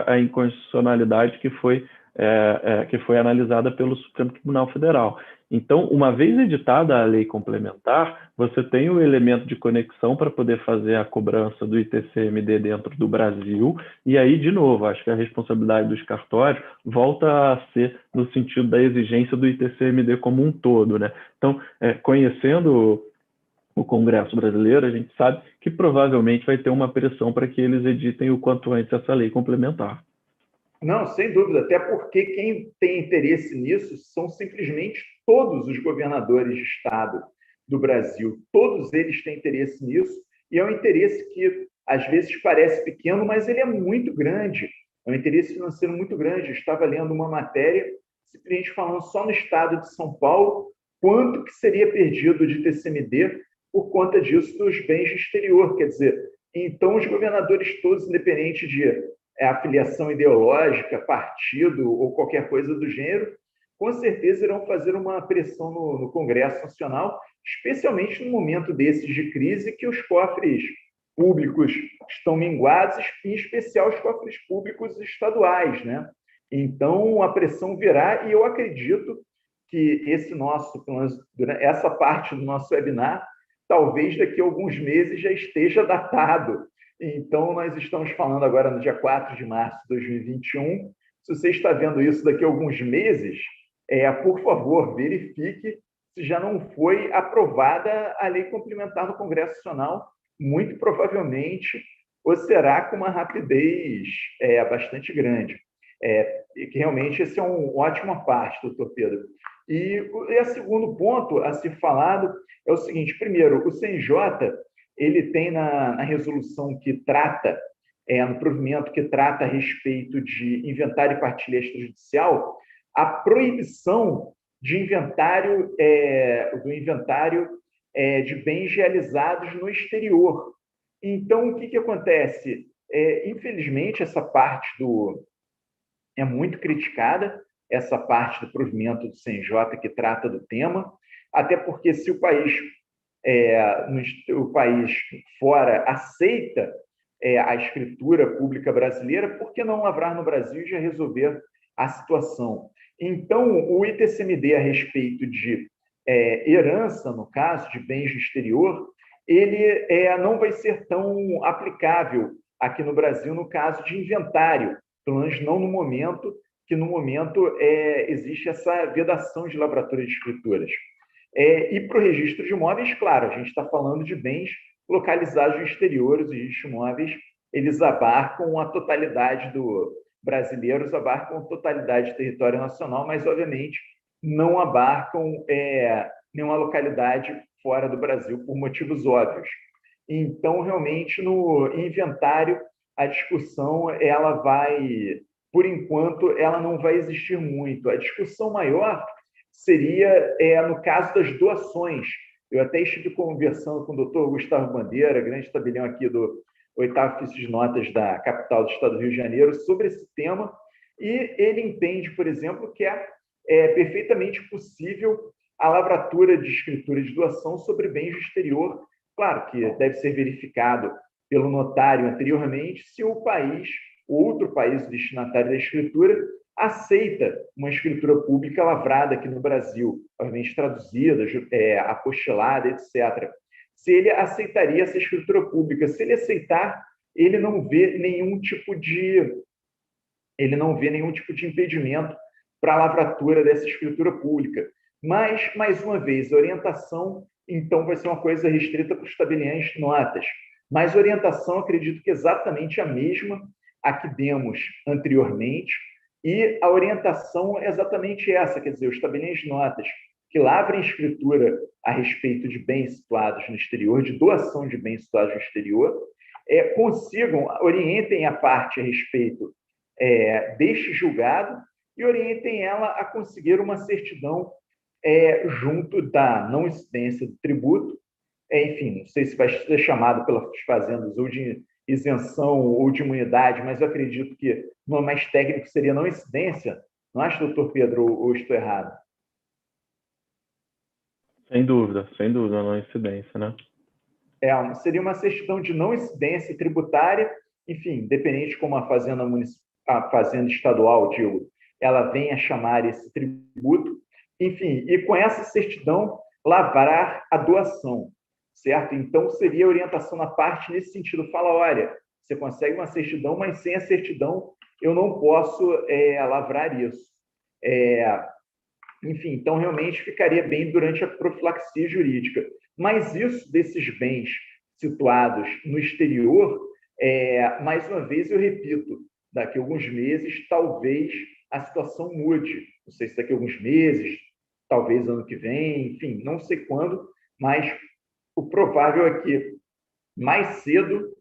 a inconstitucionalidade que foi analisada pelo Supremo Tribunal Federal. Então, uma vez editada a lei complementar, você tem o elemento de conexão para poder fazer a cobrança do ITCMD dentro do Brasil, e aí, de novo, acho que a responsabilidade dos cartórios volta a ser no sentido da exigência do ITCMD como um todo, né? Então, conhecendo o Congresso brasileiro, a gente sabe que provavelmente vai ter uma pressão para que eles editem o quanto antes essa lei complementar. Não, sem dúvida, até porque quem tem interesse nisso são simplesmente todos os governadores de estado do Brasil. Todos eles têm interesse nisso, e é um interesse que às vezes parece pequeno, mas ele é muito grande. É um interesse financeiro muito grande. Eu estava lendo uma matéria simplesmente falando só no estado de São Paulo, quanto que seria perdido de TCMD por conta disso dos bens de exterior. Quer dizer, então os governadores todos, independente de afiliação ideológica, partido ou qualquer coisa do gênero, com certeza irão fazer uma pressão no Congresso Nacional, especialmente no momento desses de crise, que os cofres públicos estão minguados, em especial os cofres públicos estaduais, né? Então, a pressão virá, e eu acredito que essa parte do nosso webinar, talvez daqui a alguns meses já esteja datado. Então, nós estamos falando agora no dia 4 de março de 2021. Se você está vendo isso daqui a alguns meses, por favor, verifique se já não foi aprovada a lei complementar no Congresso Nacional, muito provavelmente, ou será com uma rapidez bastante grande. E que realmente esse é uma ótima parte, doutor Pedro. E o segundo ponto a ser falado é o seguinte: primeiro, o CNJ ele tem na resolução que trata, no provimento que trata a respeito de inventário e partilha extrajudicial, a proibição de inventário, do inventário de bens realizados no exterior. Então, o que acontece? Infelizmente, essa parte é muito criticada, essa parte do provimento do CNJ que trata do tema, até porque se o país fora aceita a escritura pública brasileira, por que não lavrar no Brasil e já resolver a situação? Então, o ITCMD a respeito de herança, no caso, de bens do exterior, ele não vai ser tão aplicável aqui no Brasil no caso de inventário, pelo menos não no momento, que no momento existe essa vedação de lavratura de escrituras. E para o registro de imóveis, claro, a gente está falando de bens localizados no exterior, os registros de imóveis, eles abarcam a totalidade brasileiros, abarcam a totalidade do território nacional, mas, obviamente, não abarcam nenhuma localidade fora do Brasil, por motivos óbvios. Então, realmente, no inventário, a discussão, por enquanto, ela não vai existir muito. A discussão maior seria no caso das doações. Eu até estive conversando com o doutor Gustavo Bandeira, grande tabelião aqui do 8º Ofício de Notas da capital do estado do Rio de Janeiro, sobre esse tema, e ele entende, por exemplo, que é perfeitamente possível a lavratura de escritura de doação sobre bens do exterior. Claro que deve ser verificado pelo notário anteriormente se o outro país destinatário da escritura, aceita uma escritura pública lavrada aqui no Brasil, obviamente traduzida, apostilada, etc. Se ele aceitaria essa escritura pública. Se ele aceitar, ele não vê nenhum tipo de impedimento para a lavratura dessa escritura pública. Mas, mais uma vez, a orientação, então, vai ser uma coisa restrita para os tabeliães de notas. Mas a orientação, acredito que é exatamente a mesma a que demos anteriormente, e a orientação é exatamente essa, quer dizer, os tabeliães de notas que lavrem escritura a respeito de bens situados no exterior, de doação de bens situados no exterior, orientem a parte a respeito deste julgado e orientem ela a conseguir uma certidão junto da não incidência do tributo, enfim, não sei se vai ser chamado pelas fazendas ou de isenção ou de imunidade, mas eu acredito que no mais técnico seria não incidência. Não acha, doutor Pedro, ou estou errado? Sem dúvida, não incidência, né? Seria uma certidão de não incidência tributária, enfim, independente como a fazenda estadual, ela venha chamar esse tributo, enfim, e com essa certidão lavrar a doação, certo? Então, seria a orientação na parte nesse sentido. Fala, olha, você consegue uma certidão, mas sem a certidão eu não posso lavrar isso. Enfim, então, realmente ficaria bem durante a profilaxia jurídica. Mas isso desses bens situados no exterior, mais uma vez, eu repito, daqui a alguns meses, talvez a situação mude. Não sei se daqui a alguns meses, talvez ano que vem, enfim, não sei quando, mas o provável é que mais cedo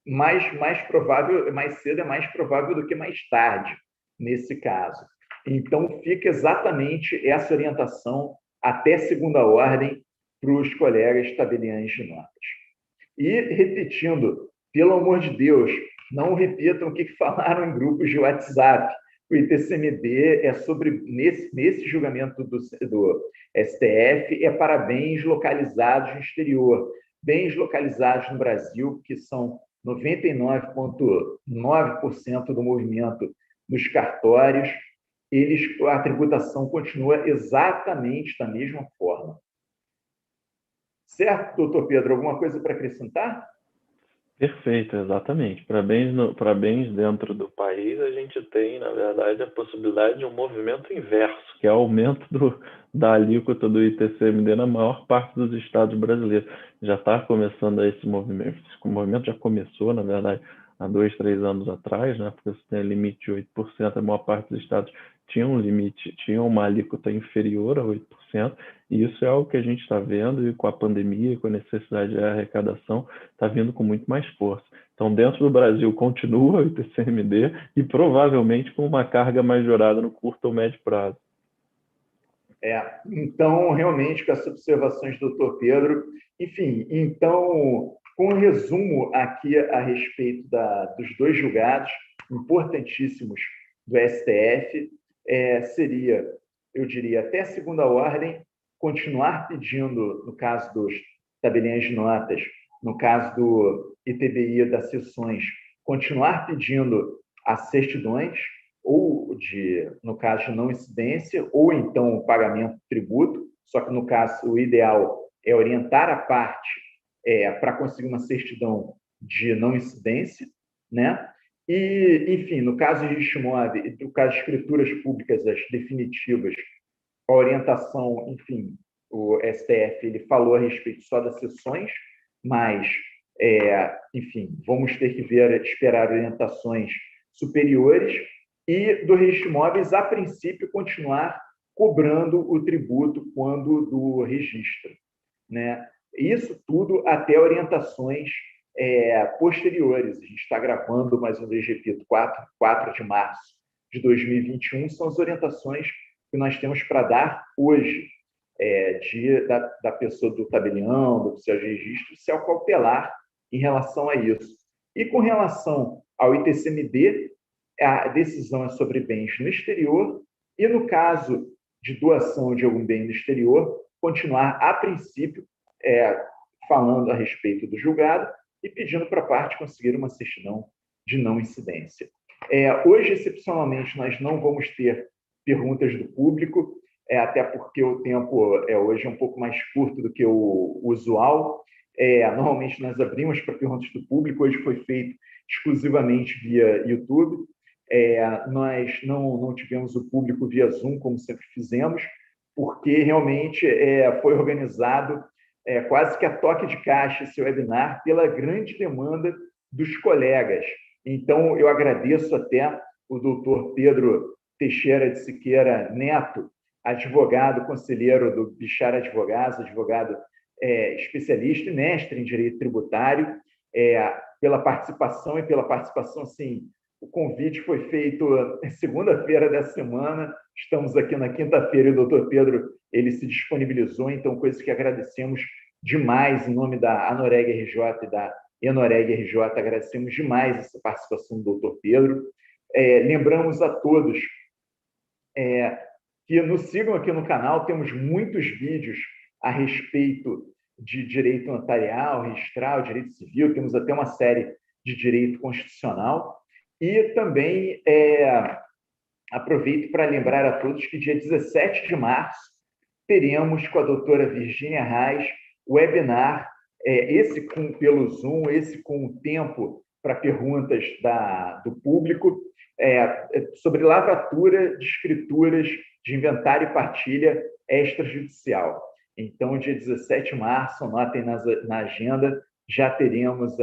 é mais provável do que mais tarde, nesse caso. Então, fica exatamente essa orientação até segunda ordem para os colegas tabeliães de notas. E, repetindo, pelo amor de Deus, não repitam o que falaram em grupos de WhatsApp. O ITCMD é sobre, nesse julgamento do STF, é para bens localizados no exterior. Bens localizados no Brasil, que são 99,9% do movimento dos cartórios, a tributação continua exatamente da mesma forma. Certo, doutor Pedro? Alguma coisa para acrescentar? Perfeito, exatamente. Para bens dentro do país, a gente tem, na verdade, a possibilidade de um movimento inverso, que é o aumento da alíquota do ITCMD na maior parte dos estados brasileiros. Já está começando esse movimento. O movimento já começou, na verdade, há 2, 3 anos atrás, né? Porque você tem limite de 8%, a maior parte dos estados tinha um limite, tinha uma alíquota inferior a 8%, e isso é algo que a gente está vendo, e com a pandemia, com a necessidade de arrecadação, está vindo com muito mais força. Então, dentro do Brasil, continua o ITCMD e provavelmente com uma carga majorada no curto ou médio prazo. Então, realmente, com essas observações do doutor Pedro, enfim, então, com um resumo aqui a respeito dos dois julgados importantíssimos do STF, seria, eu diria, até segunda ordem, continuar pedindo, no caso dos tabeliões de notas, no caso do ITBI das sessões, continuar pedindo as certidões, ou no caso de não incidência, ou então o pagamento do tributo, só que no caso o ideal é orientar a parte para conseguir uma certidão de não incidência, né? E, enfim, no caso de registro imóvel, no caso de escrituras públicas, as definitivas, a orientação, enfim, o STF ele falou a respeito só das sessões, mas, enfim, vamos ter que esperar orientações superiores, e do registro de imóveis, a princípio, continuar cobrando o tributo quando do registro, né? Isso tudo até orientações posteriores. A gente está gravando, mais uma vez, repito, 4 de março de 2021, são as orientações que nós temos para dar hoje, da pessoa do tabelião, do oficial de registro, se cautelar em relação a isso. E com relação ao ITCMD, a decisão é sobre bens no exterior, e no caso de doação de algum bem no exterior, continuar, a princípio, falando a respeito do julgado e pedindo para a parte conseguir uma certidão de não incidência. Hoje, excepcionalmente, nós não vamos ter perguntas do público, até porque o tempo hoje é um pouco mais curto do que o usual. Normalmente, nós abrimos para perguntas do público, hoje foi feito exclusivamente via YouTube. Nós não tivemos o público via Zoom, como sempre fizemos, porque realmente foi organizado quase que a toque de caixa esse webinar pela grande demanda dos colegas. Então, eu agradeço até o doutor Pedro Teixeira de Siqueira Neto, advogado, conselheiro do Bichar Advogados, advogado especialista e mestre em direito tributário, pela participação, assim, o convite foi feito segunda-feira dessa semana, estamos aqui na quinta-feira e o doutor Pedro ele se disponibilizou, então, coisas que agradecemos demais em nome da Anoreg RJ e da Enoreg RJ, agradecemos demais essa participação do doutor Pedro. Lembramos a todos que nos sigam aqui no canal, temos muitos vídeos a respeito de direito notarial, registral, direito civil, temos até uma série de direito constitucional. E também aproveito para lembrar a todos que dia 17 de março teremos com a doutora Virgínia Reis o webinar, esse pelo Zoom, esse com o tempo para perguntas do público, sobre lavratura de escrituras de inventário e partilha extrajudicial. Então, dia 17 de março, anotem na agenda, já teremos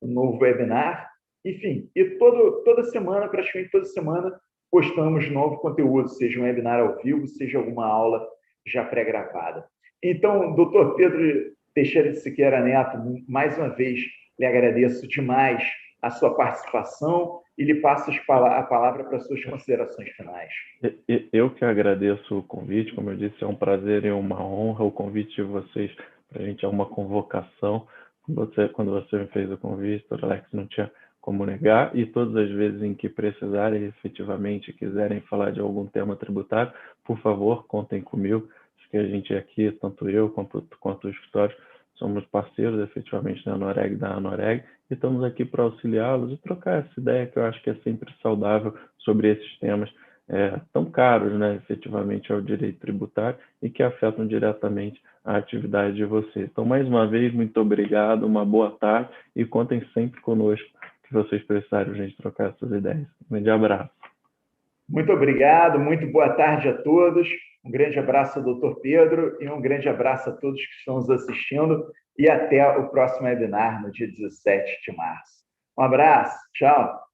um novo webinar. Enfim, e toda semana, praticamente toda semana, postamos novo conteúdo, seja um webinar ao vivo, seja alguma aula já pré-gravada. Então, doutor Pedro Teixeira de Siqueira Neto, mais uma vez, lhe agradeço demais a sua participação e lhe passo a palavra para suas considerações finais. Eu que agradeço o convite, como eu disse, é um prazer e uma honra o convite de vocês. Para a gente é uma convocação. Quando você me fez o convite, o Alex não tinha como negar, e todas as vezes em que precisarem efetivamente quiserem falar de algum tema tributário, por favor, contem comigo, que a gente aqui, tanto eu quanto o escritório, somos parceiros efetivamente da Anoreg, e estamos aqui para auxiliá-los e trocar essa ideia que eu acho que é sempre saudável sobre esses temas tão caros, né, efetivamente ao direito tributário e que afetam diretamente a atividade de vocês. Então, mais uma vez, muito obrigado, uma boa tarde e contem sempre conosco que vocês precisarem, a gente trocar essas ideias. Um grande abraço. Muito obrigado, muito boa tarde a todos. Um grande abraço ao doutor Pedro e um grande abraço a todos que estão nos assistindo e até o próximo webinar no dia 17 de março. Um abraço, tchau.